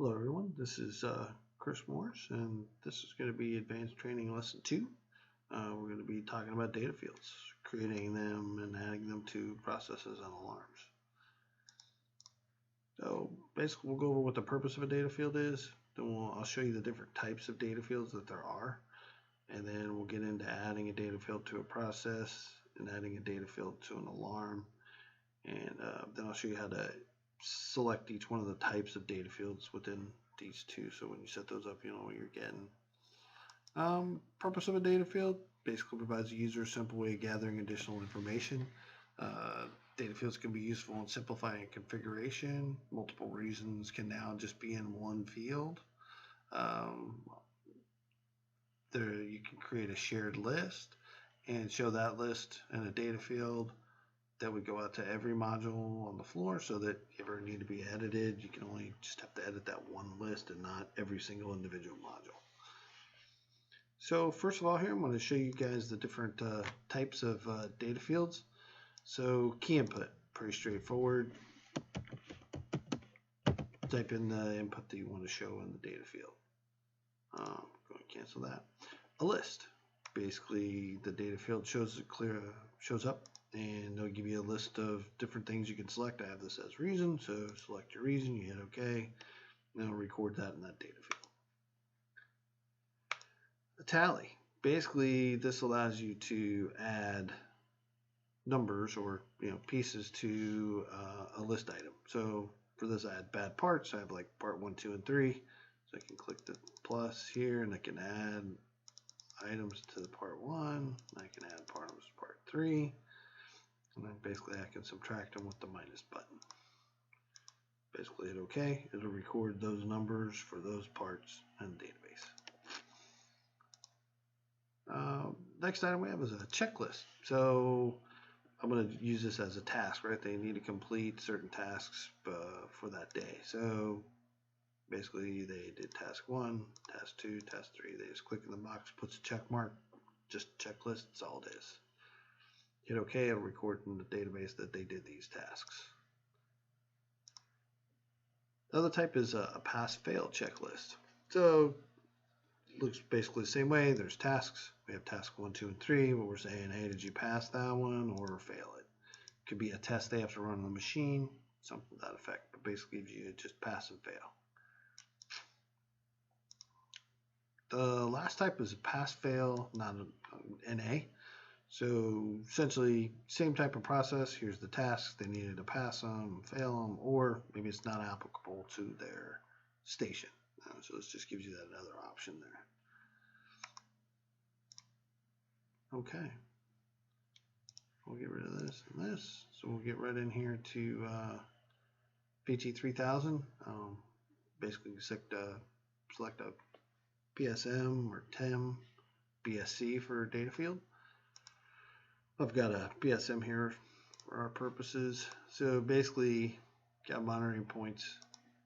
Hello everyone, this is Chris Morris, and this is going to be Advanced Training Lesson 2. We're going to be talking about data fields, creating them and adding them to processes and alarms. So basically we'll go over what the purpose of a data field is, then I'll show you the different types of data fields that there are, and then we'll get into adding a data field to a process and adding a data field to an alarm, and then I'll show you how to select each one of the types of data fields within these two, so when you set those up you know what you're getting. Purpose of a data field basically provides a user a simple way of gathering additional information. Data fields can be useful in simplifying configuration. Multiple reasons can now just be in one field. You can create a shared list and show that list in a data field that would go out to every module on the floor, so that if you ever need to be edited, you can only just have to edit that one list and not every single individual module. So first of all here, I'm going to show you guys the different types of data fields. So key input, pretty straightforward. Type in the input that you want to show in the data field. Go and cancel that. A list, basically the data field shows up, and they'll give you a list of different things you can select. I have this as reason, so select your reason, you hit OK, and it'll record that in that data field. A tally, basically this allows you to add numbers or pieces to a list item. So for this I had bad parts. I have like part 1, 2, and 3. So I can click the plus here and I can add items to the part 1. I can add items to part 3. And then basically I can subtract them with the minus button. Basically hit OK. It'll record those numbers for those parts in the database. Next item we have is a checklist. So I'm going to use this as a task, right? They need to complete certain tasks for that day. So basically they did task 1, task 2, task 3. They just click in the box, puts a check mark, just a checklist, that's all it is. Hit OK, it'll record in the database that they did these tasks. The other type is a pass-fail checklist. So it looks basically the same way. There's tasks. We have task 1, 2, and 3, where we're saying, hey, did you pass that one or fail it? It could be a test they have to run on the machine, something to that effect, but basically gives you just pass and fail. The last type is a pass-fail, not an NA. So essentially, same type of process. Here's the tasks. They needed to pass them, fail them, or maybe it's not applicable to their station. So this just gives you that other option there. Okay. We'll get rid of this and this. So we'll get right in here to VT3000. Basically select a PSM or TEM, BSC for data field. I've got a PSM here for our purposes. So basically, got monitoring points.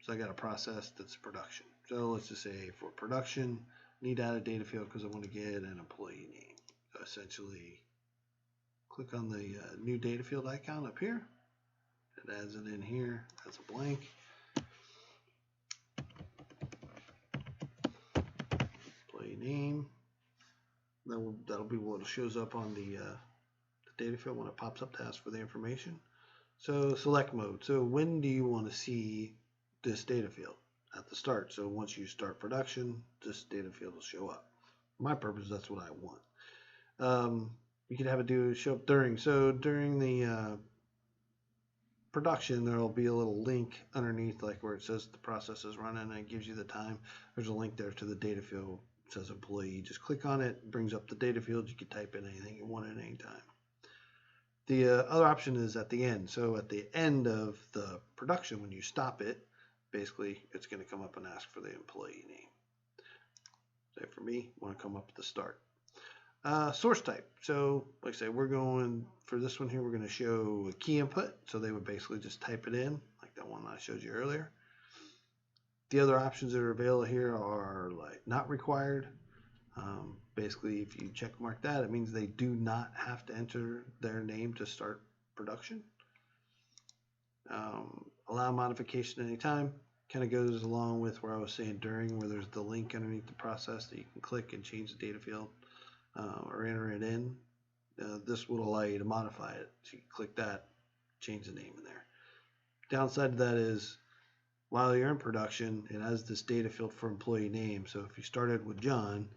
So I got a process that's production. So let's just say for production, need to add a data field because I want to get an employee name. So essentially, click on the new data field icon up here. It adds it in here as a blank. Employee name. That'll be what shows up on the data field when it pops up to ask for the information. So select mode. So when do you want to see this data field? At the start. So once you start production, this data field will show up. For my purpose, that's what I want. You can have it show up during. So during the production, there will be a little link underneath, like where it says the process is running, and it gives you the time. There's a link there to the data field. It says employee. Just click on it. It brings up the data field. You can type in anything you want at any time. The other option is at the end. So at the end of the production, when you stop it, basically it's going to come up and ask for the employee name. Say for me, I want to come up at the start. Source type. So like I say, we're going for this one here, we're going to show a key input. So they would basically just type it in, like that one I showed you earlier. The other options that are available here are like not required. Basically, if you check mark that, it means they do not have to enter their name to start production. Allow modification anytime. kind of goes along with where I was saying during, where there's the link underneath the process that you can click and change the data field or enter it in. This will allow you to modify it. So you can click that, change the name in there. Downside to that is, while you're in production, it has this data field for employee name. So if you started with John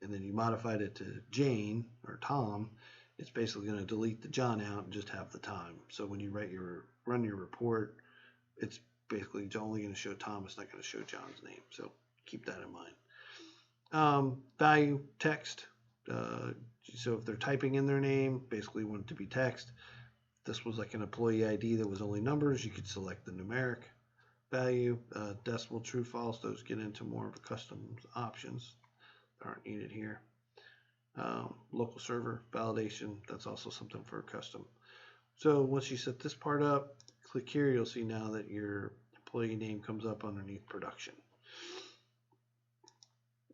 and then you modified it to Jane or Tom, it's basically going to delete the John out and just have the Tom. So when you run your report, it's basically only going to show Tom. It's not going to show John's name. So keep that in mind. Value text. So if they're typing in their name, basically want it to be text. This was like an employee ID that was only numbers. You could select the numeric value, decimal, true, false. Those get into more of the custom options that aren't needed here. Local server validation, that's also something for custom. So once you set this part up, click here, you'll see now that your employee name comes up underneath production.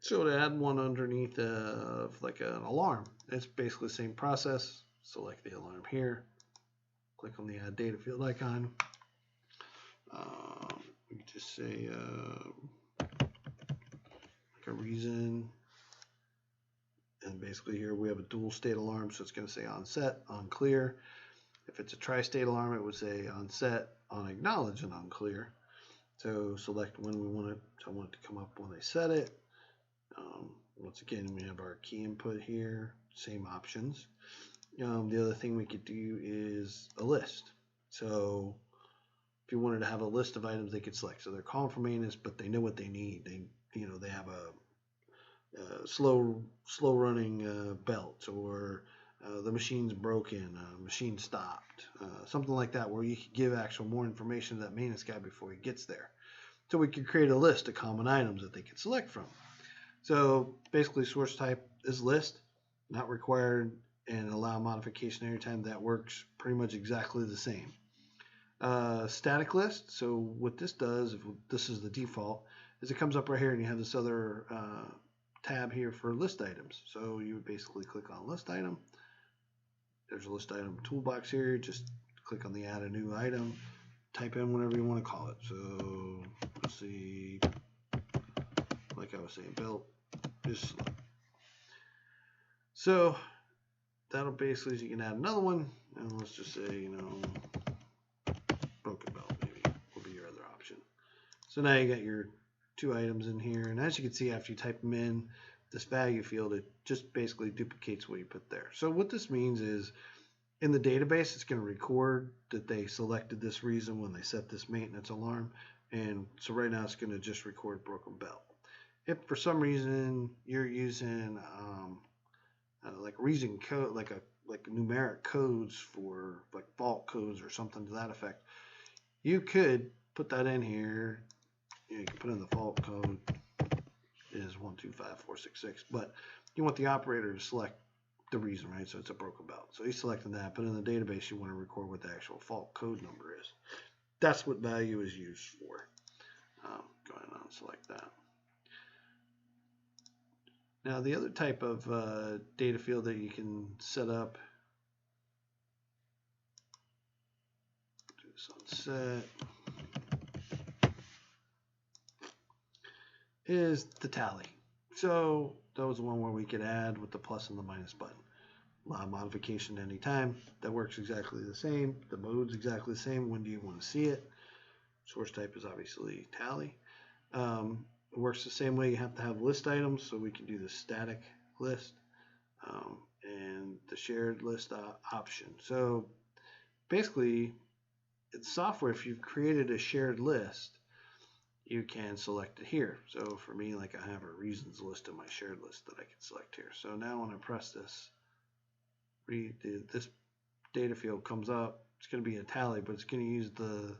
So to add one underneath like an alarm, it's basically the same process. Select the alarm here, click on the add data field icon. We can just say like a reason, and basically here we have a dual state alarm, so it's going to say on set, on clear. If it's a tri-state alarm, it would say on set, on acknowledge, and on clear. So select when we want it. So I want it to come up when they set it. Once again, we have our key input here, same options. The other thing we could do is a list. So if you wanted to have a list of items they could select, so they're calling for maintenance, but they know what they need. They have a slow running belt, or the machine's broken, machine stopped, something like that, where you could give actual more information to that maintenance guy before he gets there. So we could create a list of common items that they could select from. So basically source type is list, not required, and allow modification anytime. That works pretty much exactly the same. Static list, so what this does, if this is the default, is it comes up right here and you have this other tab here for list items. So you would basically click on list item. There's a list item toolbox here. Just click on the add a new item, type in whatever you want to call it. So let's see, like I was saying, belt is slow. So that'll basically, you can add another one, and let's just say, broken belt maybe will be your other option. So now you got your two items in here, and as you can see, after you type them in this value field, it just basically duplicates what you put there. So what this means is, in the database, it's going to record that they selected this reason when they set this maintenance alarm, and so right now it's going to just record broken belt. If for some reason you're using like reason code, like numeric codes for like fault codes or something to that effect, you could put that in here. You can put in the fault code is 125466, but you want the operator to select the reason, right? So it's a broken belt. So he's selecting that, but in the database you want to record what the actual fault code number is. That's what value is used for. Go ahead and select that. Now the other type of data field that you can set up, do this on set, is the tally. So that was the one where we could add with the plus and the minus button. Allow modification at any time. That works exactly the same. The mode's exactly the same. When do you want to see it? Source type is obviously tally. It works the same way. You have to have list items, so we can do the static list and the shared list option. So basically, in software, if you've created a shared list, you can select it here. So for me, like I have a reasons list in my shared list that I can select here. So now when I press this, this data field comes up. It's going to be a tally, but it's going to use the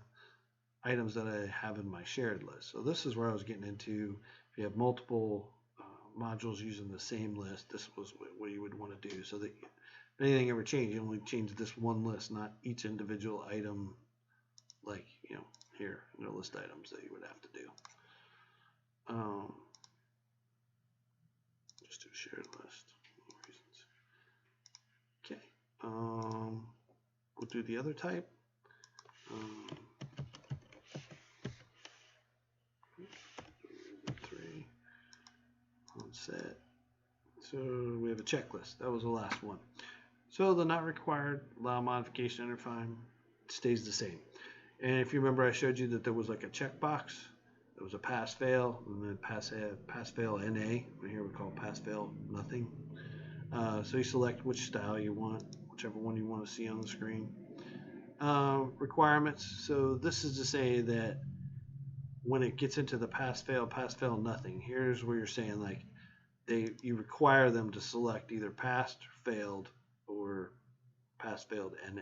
items that I have in my shared list. So this is where I was getting into. If you have multiple modules using the same list, this was what you would want to do, so that if anything ever changed, you only change this one list, not each individual item, like here in the list items that you would have to do. Just do a shared list. Reasons. Okay. We'll do the other type. set. So we have a checklist. That was the last one. So the not required, allow modification, enter fine, stays the same. And if you remember, I showed you that there was like a checkbox. There was a pass fail, and then pass fail NA. Here we call pass fail nothing. So you select which style you want, whichever one you want to see on the screen. Requirements. So this is to say that when it gets into the pass fail nothing, here's where you're saying like you require them to select either passed, failed, or pass failed NA.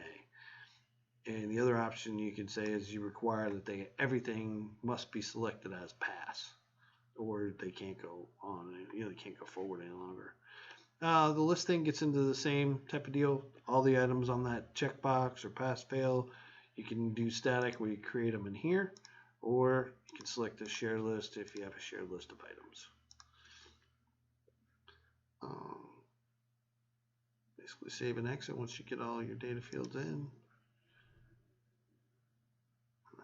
And the other option you can say is you require that everything must be selected as pass, or they can't go on, they can't go forward any longer. The listing gets into the same type of deal. All the items on that checkbox or pass fail, you can do static where you create them in here, or you can select a shared list if you have a shared list of items. Basically save and exit once you get all your data fields in.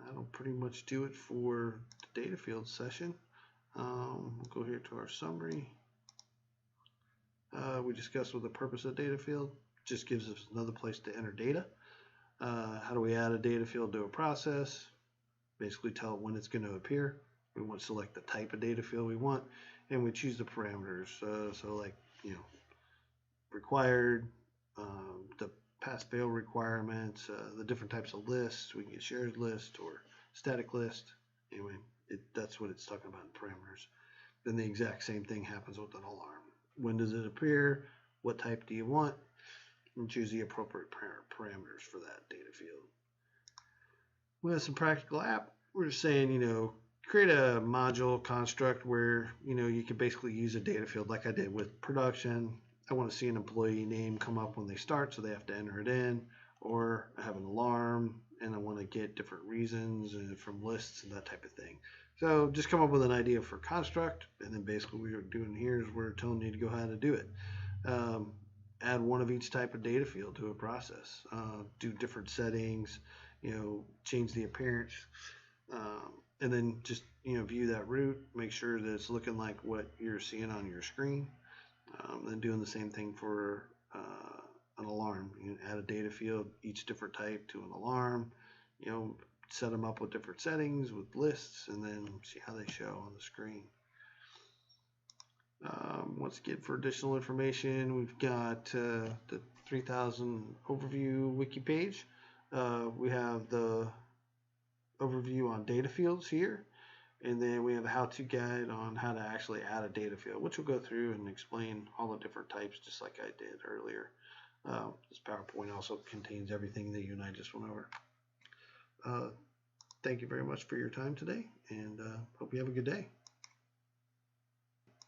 That'll pretty much do it for the data field session. We'll go here to our summary. We discussed what the purpose of the data field. Just gives us another place to enter data. How do we add a data field to a process? Basically tell it when it's going to appear. We want to select the type of data field we want, and we choose the parameters. So like, required, the pass-fail requirements, the different types of lists. We can get shared list or static list. Anyway, that's what it's talking about in parameters. Then the exact same thing happens with an alarm. When does it appear? What type do you want? And choose the appropriate parameters for that data field. We have some practical app. We're just saying, create a module construct where, you can basically use a data field like I did with production. I want to see an employee name come up when they start, so they have to enter it in, or I have an alarm and I want to get different reasons from lists and that type of thing. So just come up with an idea for construct, and then basically what we're doing here is we're telling you to go ahead and do it. Add one of each type of data field to a process. Do different settings, change the appearance, and then just view that route. Make sure that it's looking like what you're seeing on your screen. Then doing the same thing for an alarm. You can add a data field, each different type to an alarm. Set them up with different settings with lists, and then see how they show on the screen. Once again, for additional information, we've got the 3000 overview wiki page. We have the overview on data fields here, and then we have a how-to guide on how to actually add a data field, which we'll go through and explain all the different types just like I did earlier. This PowerPoint also contains everything that you and I just went over. Thank you very much for your time today, and hope you have a good day.